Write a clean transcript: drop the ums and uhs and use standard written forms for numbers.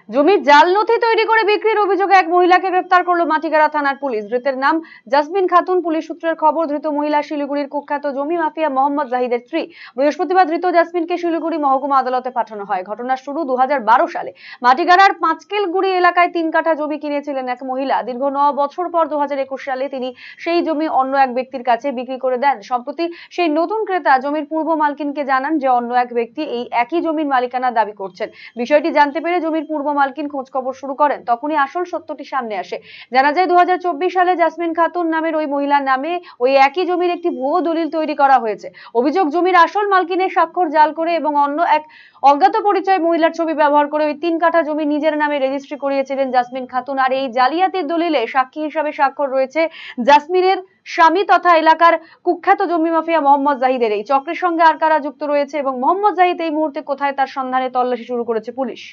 জমির জাল নথি তৈরি করে বিক্রির অভিযোগে এক মহিলাকে গ্রেফতার করলো মাটিগাড়া থানার পুলিশ। ধৃতের নাম জাসমিন খাতুন। পুলিশ সূত্রের খবর, ধৃত মহিলা শিলিগুড়ির কুখ্যাত জমি মাফিয়া মোহাম্মদ জাহিদের স্ত্রী। বৃহস্পতিবার ধৃত জাসমিনকে শিলিগুড়ি মহকুমা আদালতে পাঠানো হয়। ঘটনার শুরু 2012 সালে। মাটিগাড়ার পাঁচকেলগুড়ি এলাকায় 3 কাঠা জমি কিনেছিলেন এক মহিলা। দীর্ঘ 9 বছর পর 2021 সালে তিনি সেই জমি অন্য এক ব্যক্তির কাছে বিক্রি করে দেন। সম্প্রতি সেই নতুন ক্রেতা জমির পূর্ব মালকিনকে জানান যে অন্য এক ব্যক্তি এই একই জমির মালিকানা দাবি করছেন। বিষয়টি জানতে পেরে জমির পূর্ব মালকিন খোঁজ খবর শুরু করেন। তখনই আসল সত্যটি সামনে আসে। জানা যায় 2024 সালে জাসমিন খাতুন নামের ওই মহিলার নামে ওই একই জমির একটি ভুয়ো দলিল তৈরি করা হয়েছে। অভিযোগ, জমির আসল মালকিনের স্বাক্ষর জাল করে এবং অন্য এক অজ্ঞাত পরিচয় মহিলার ছবি ব্যবহার করে ওই 3 কাঠা জমি নিজের নামে রেজিস্ট্রি করিয়েছিলেন জাসমিন খাতুন। আর এই জালিয়াতির দলিলে সাক্ষী হিসাবে স্বাক্ষর রয়েছে জাসমিনের স্বামী তথা এলাকার কুখ্যাত জমি মাফিয়া মোহাম্মদ জাহিদের। এই চক্রের সঙ্গে আর কারা যুক্ত রয়েছে এবং মোহাম্মদ জাহিদ এই মুহূর্তে কোথায়, তার সন্ধানে তল্লাশি শুরু করেছে পুলিশ।